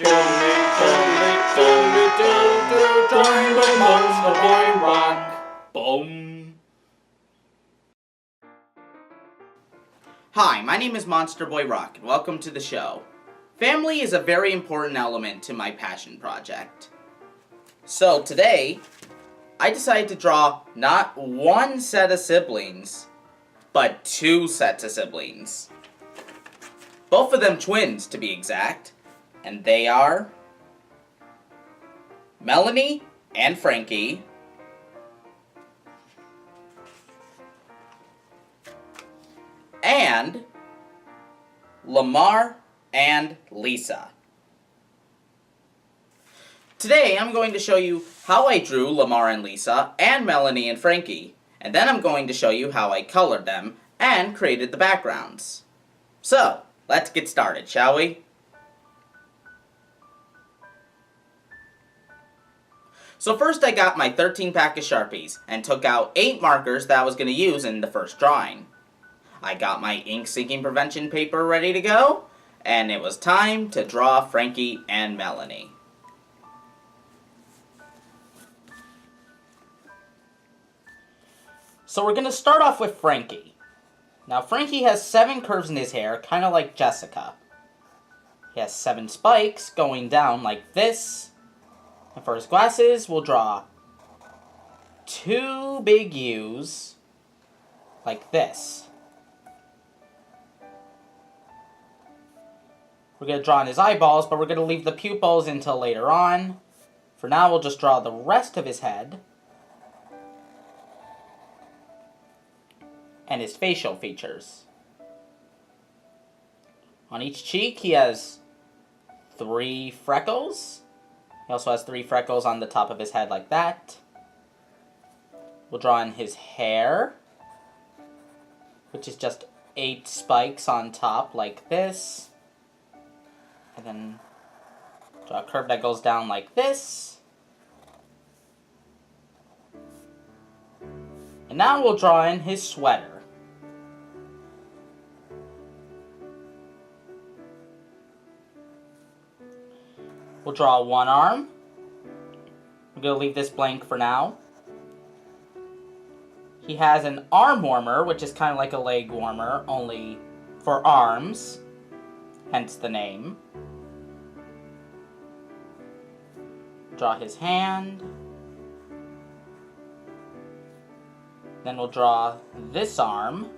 Join the Monsterboy Roc. Boom. Hi, my name is Monsterboy Roc, and welcome to the show. Family is a very important element to my passion project. So today, I decided to draw not one set of siblings, but two sets of siblings. Both of them twins, to be exact, and they are Melanie and Frankie, and Lamarr and Lisa. Today I'm going to show you how I drew Lamarr and Lisa and Melanie and Frankie, and then I'm going to show you how I colored them and created the backgrounds. So, let's get started, shall we? So first I got my 13 pack of Sharpies and took out 8 markers that I was going to use in the first drawing. I got my ink sinking prevention paper ready to go, and it was time to draw Frankie and Melanie. So we're going to start off with Frankie. Now Frankie has 7 curves in his hair, kind of like Jessica. He has 7 spikes going down like this. And for his glasses, we'll draw 2 big U's like this. We're going to draw in his eyeballs, but we're going to leave the pupils until later on. For now, we'll just draw the rest of his head and his facial features. On each cheek, he has 3 freckles. He also has 3 freckles on the top of his head like that. We'll draw in his hair, which is just 8 spikes on top like this. And then draw a curve that goes down like this. And now we'll draw in his sweater. We'll draw one arm. I'm going to leave this blank for now. He has an arm warmer, which is kind of like a leg warmer, only for arms, hence the name. Draw his hand. Then we'll draw this arm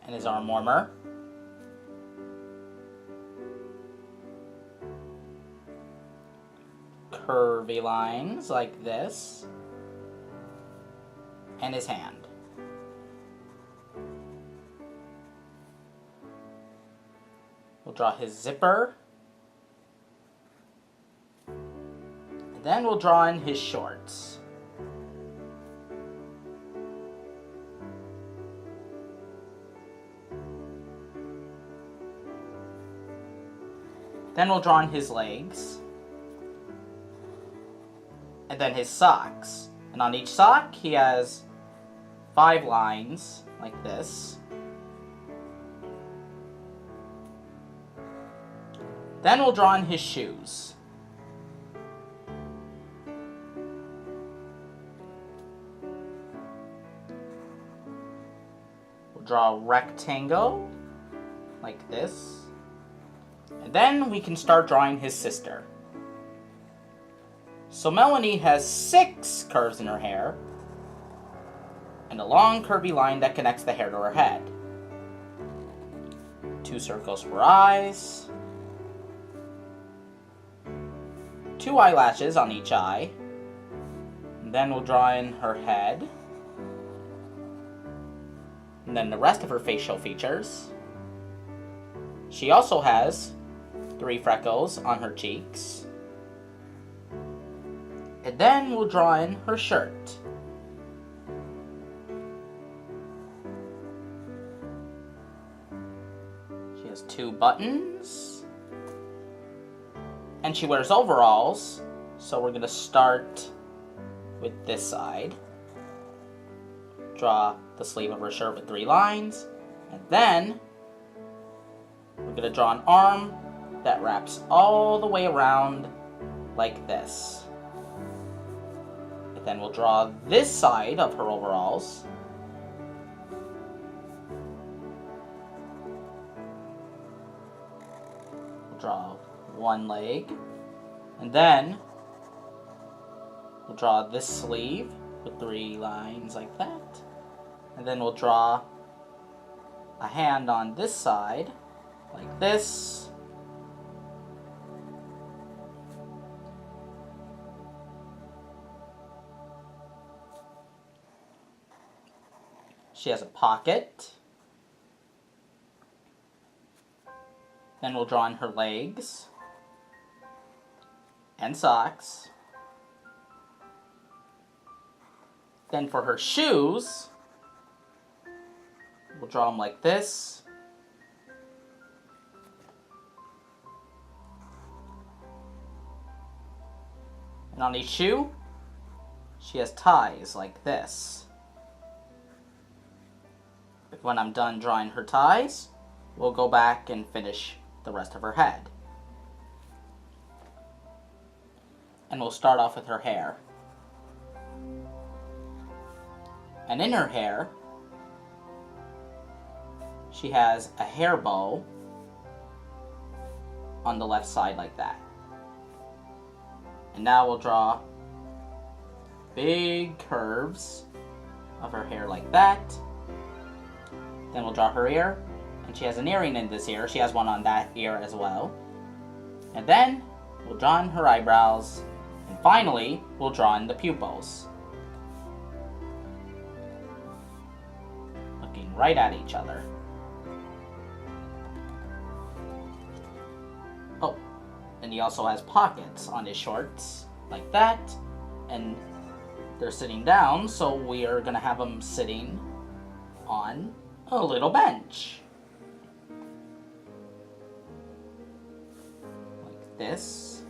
and his arm warmer. Curvy lines like this, and his hand. We'll draw his zipper, and then we'll draw in his shorts. Then we'll draw in his legs. And then his socks. And on each sock, he has 5 lines, like this. Then we'll draw in his shoes. We'll draw a rectangle, like this. And then we can start drawing his sister. So Melanie has 6 curves in her hair, and a long curvy line that connects the hair to her head. 2 circles for eyes, 2 eyelashes on each eye, and then we'll draw in her head, and then the rest of her facial features. She also has 3 freckles on her cheeks. And then we'll draw in her shirt. She has 2 buttons. And she wears overalls, so we're going to start with this side. Draw the sleeve of her shirt with 3 lines. And then we're we're going to draw an arm that wraps all the way around like this. And then we'll draw this side of her overalls. We'll draw one leg. And then we'll draw this sleeve with 3 lines like that. And then we'll draw a hand on this side like this. She has a pocket. Then we'll draw in her legs and socks. Then for her shoes, we'll draw them like this. And on each shoe, she has ties like this. When I'm done drawing her ties, we'll go back and finish the rest of her head. And we'll start off with her hair. And in her hair, she has a hair bow on the left side like that. And now we'll draw big curves of her hair like that. Then we'll draw her ear, and she has an earring in this ear. She has one on that ear as well. And then we'll draw in her eyebrows, and finally we'll draw in the pupils. Looking right at each other. Oh, and he also has pockets on his shorts, like that. And they're sitting down, so we are gonna have them sitting on a little bench. Like this.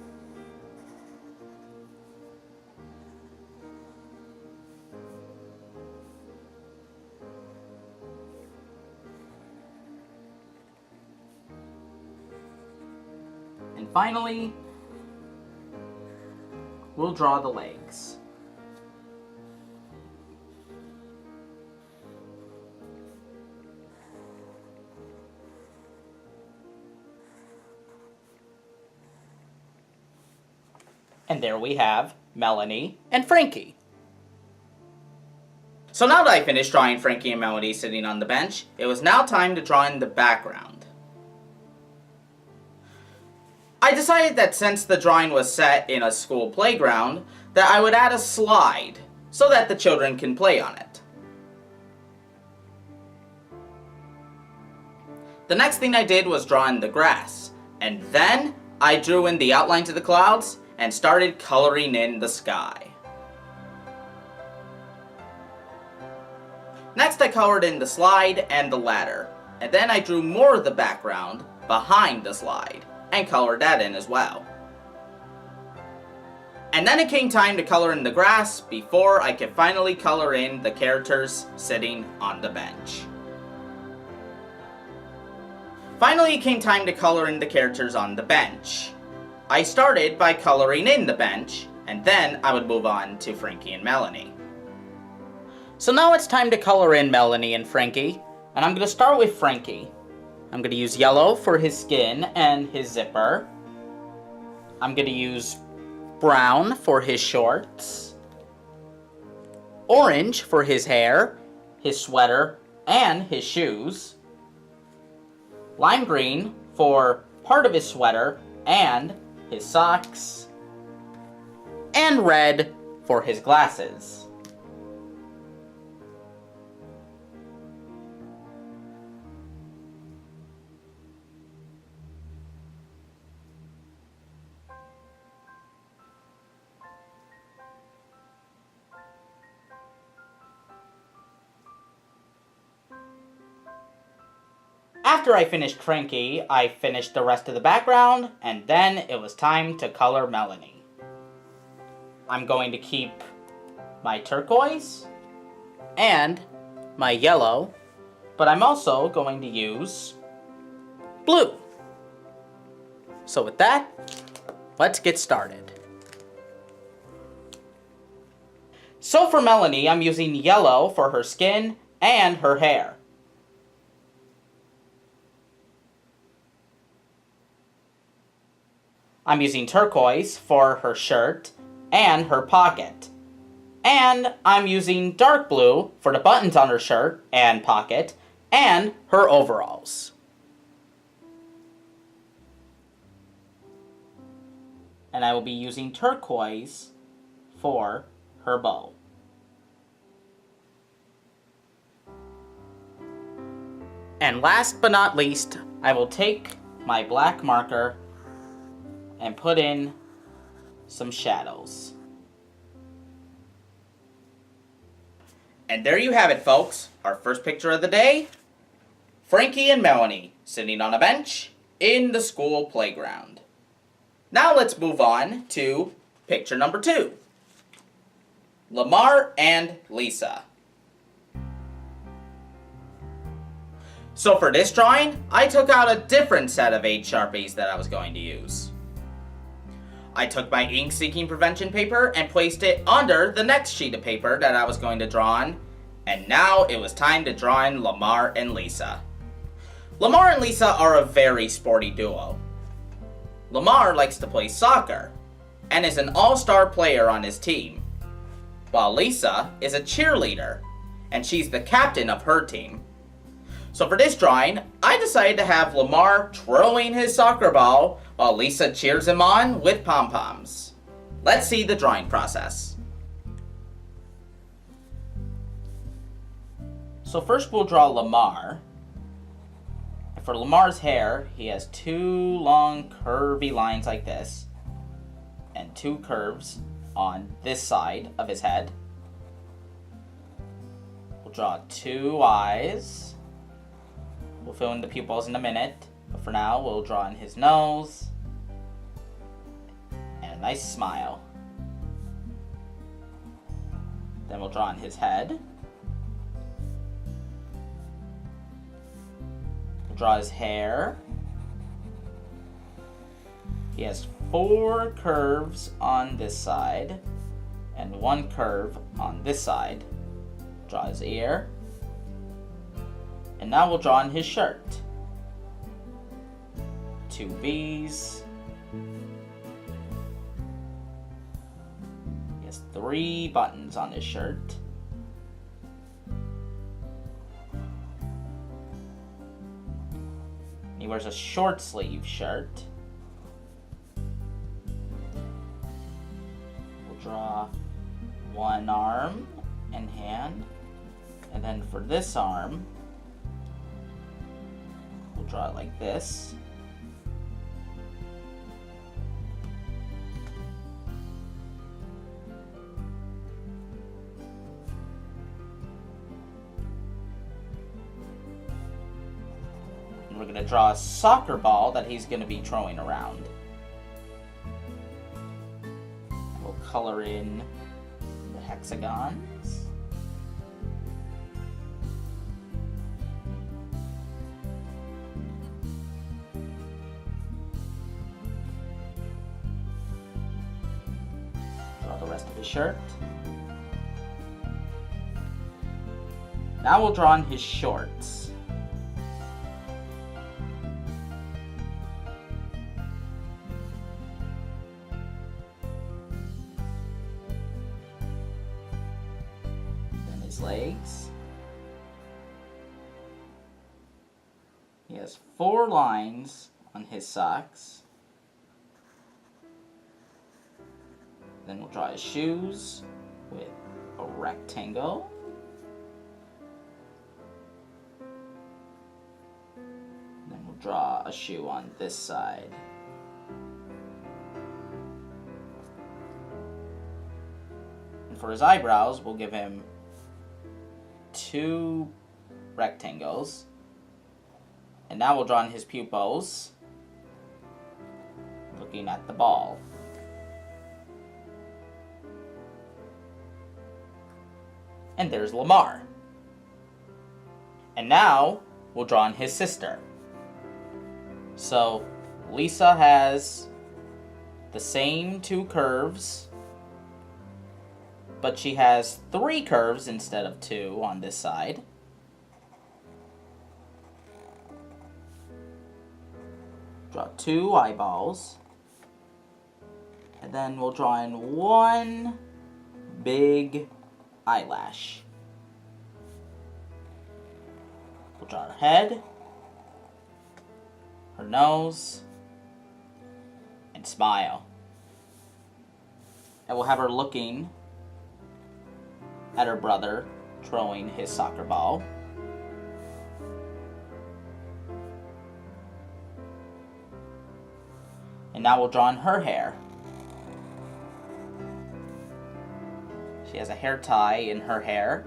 And finally, we'll draw the legs. And there we have Melanie and Frankie. So now that I finished drawing Frankie and Melanie sitting on the bench, it was now time to draw in the background. I decided that since the drawing was set in a school playground, that I would add a slide so that the children can play on it. The next thing I did was draw in the grass, and then I drew in the outlines of the clouds and started coloring in the sky. Next I colored in the slide and the ladder, and then I drew more of the background behind the slide and colored that in as well. And then it came time to color in the grass before I could finally color in the characters sitting on the bench. Finally it came time to color in the characters on the bench. I started by coloring in the bench, and then I would move on to Frankie and Melanie. So now it's time to color in Melanie and Frankie, and I'm going to start with Frankie. I'm going to use yellow for his skin and his zipper. I'm going to use brown for his shorts, orange for his hair, his sweater, and his shoes, lime green for part of his sweater and his socks, and red for his glasses. After I finished Frankie, I finished the rest of the background, and then it was time to color Melanie. I'm going to keep my turquoise and my yellow, but I'm also going to use blue. So with that, let's get started. So for Melanie, I'm using yellow for her skin and her hair. I'm using turquoise for her shirt and her pocket. And I'm using dark blue for the buttons on her shirt and pocket and her overalls. And I will be using turquoise for her bow. And last but not least, I will take my black marker and put in some shadows. And there you have it, folks. Our first picture of the day. Frankie and Melanie sitting on a bench in the school playground. Now let's move on to picture number 2. Lamarr and Lisa. So for this drawing, I took out a different set of 8 Sharpies that I was going to use. I took my ink-seeking prevention paper and placed it under the next sheet of paper that I was going to draw on, and now it was time to draw in Lamarr and Lisa. Lamarr and Lisa are a very sporty duo. Lamarr likes to play soccer, and is an all-star player on his team, while Lisa is a cheerleader, and she's the captain of her team. So for this drawing, I decided to have Lamarr twirling his soccer ball while Lisa cheers him on with pom-poms. Let's see the drawing process. So first we'll draw Lamarr. For Lamarr's hair, he has 2 long curvy lines like this, and 2 curves on this side of his head. We'll draw 2 eyes. We'll fill in the pupils in a minute, but for now we'll draw in his nose and a nice smile. Then we'll draw in his head. We'll draw his hair. He has 4 curves on this side and 1 curve on this side. Draw his ear. And now we'll draw in his shirt. 2 V's. He has 3 buttons on his shirt. He wears a short sleeve shirt. We'll draw 1 arm and hand. And then for this arm, we'll draw it like this. And we're going to draw a soccer ball that he's going to be throwing around. We'll color in the hexagons. The rest of his shirt. Now we'll draw on his shorts. Then his legs. He has 4 lines on his socks. Then we'll draw his shoes with a rectangle. Then we'll draw a shoe on this side. And for his eyebrows, we'll give him 2 rectangles. And now we'll draw in his pupils, looking at the ball. And there's Lamarr. And now we'll draw in his sister. So Lisa has the same 2 curves, but she has 3 curves instead of 2 on this side. Draw 2 eyeballs. And then we'll draw in 1 big eyelash. We'll draw her head, her nose, and smile. And we'll have her looking at her brother throwing his soccer ball. And now we'll draw in her hair. She has a hair tie in her hair,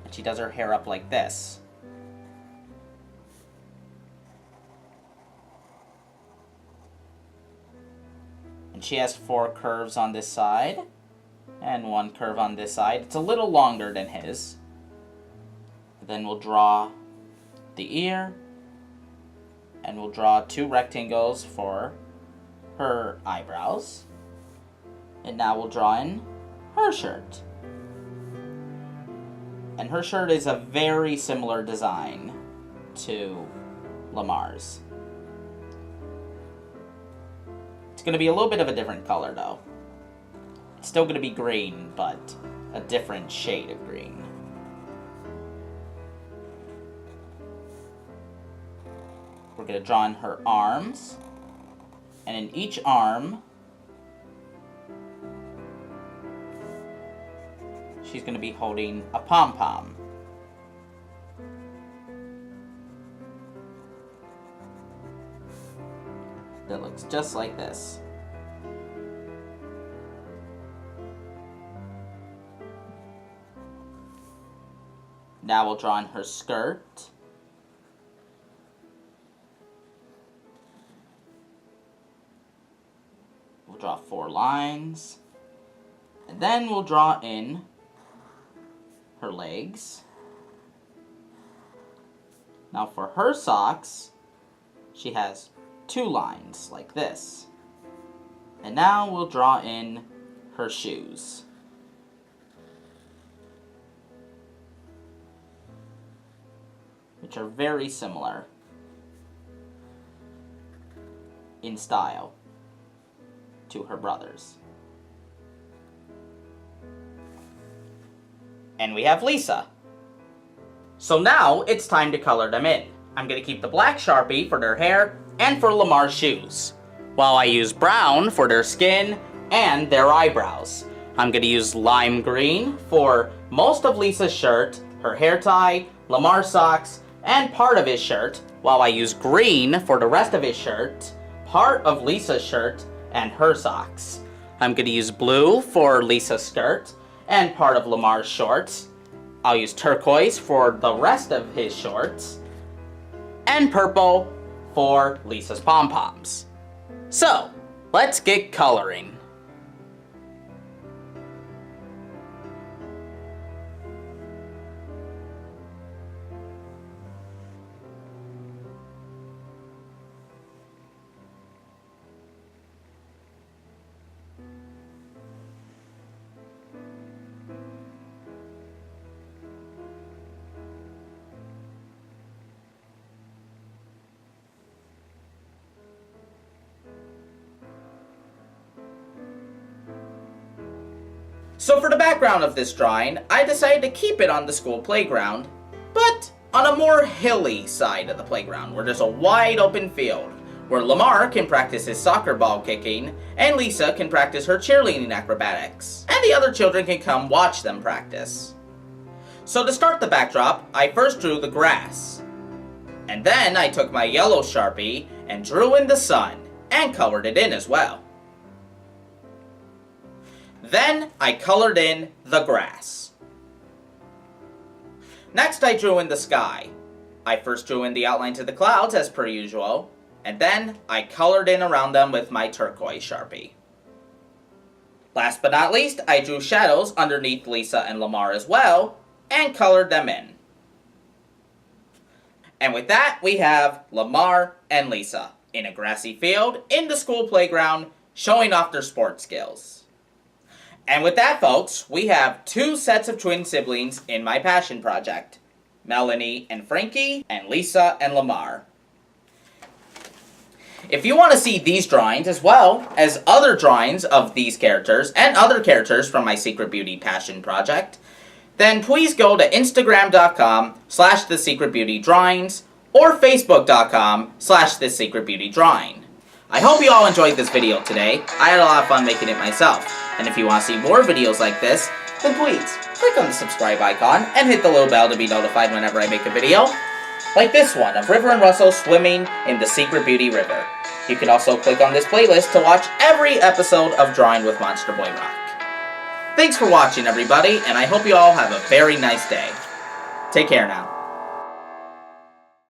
and she does her hair up like this. And she has 4 curves on this side, and 1 curve on this side. It's a little longer than his. Then we'll draw the ear, and we'll draw 2 rectangles for her eyebrows. And now we'll draw in her shirt. And her shirt is a very similar design to Lamarr's. It's going to be a little bit of a different color though. It's still going to be green, but a different shade of green. We're going to draw in her arms. And in each arm, she's going to be holding a pom-pom. That looks just like this. Now we'll draw in her skirt. We'll draw 4 lines. And then we'll draw in her legs. Now for her socks, she has 2 lines like this. And now we'll draw in her shoes. Which are very similar in style to her brothers. And we have Lisa. So now it's time to color them in. I'm going to keep the black Sharpie for their hair and for Lamarr's shoes, while I use brown for their skin and their eyebrows. I'm going to use lime green for most of Lisa's shirt, her hair tie, Lamarr's socks, and part of his shirt, while I use green for the rest of his shirt, part of Lisa's shirt, and her socks. I'm going to use blue for Lisa's skirt and part of Lamarr's shorts. I'll use turquoise for the rest of his shorts, and purple for Lisa's pom-poms. So, let's get coloring. So for the background of this drawing, I decided to keep it on the school playground, but on a more hilly side of the playground, where there's a wide open field, where Lamarr can practice his soccer ball kicking, and Lisa can practice her cheerleading acrobatics, and the other children can come watch them practice. So to start the backdrop, I first drew the grass, and then I took my yellow Sharpie and drew in the sun, and colored it in as well. Then I colored in the grass. Next I drew in the sky. I first drew in the outlines of the clouds as per usual, and then I colored in around them with my turquoise Sharpie. Last but not least, I drew shadows underneath Lisa and Lamarr as well, and colored them in. And with that, we have Lamarr and Lisa in a grassy field, in the school playground, showing off their sports skills. And with that, folks, we have 2 sets of twin siblings in my passion project. Melanie and Frankie, and Lisa and Lamarr. If you want to see these drawings as well as other drawings of these characters and other characters from my Secret Beauty passion project, then please go to Instagram.com/TheSecretBeautyDrawings or Facebook.com/TheSecretBeautyDrawing. I hope you all enjoyed this video today. I had a lot of fun making it myself. And if you want to see more videos like this, then please click on the subscribe icon and hit the little bell to be notified whenever I make a video. Like this one of River and Russell swimming in the Secret Beauty River. You can also click on this playlist to watch every episode of Drawing with Monsterboy Roc. Thanks for watching, everybody, and I hope you all have a very nice day. Take care now.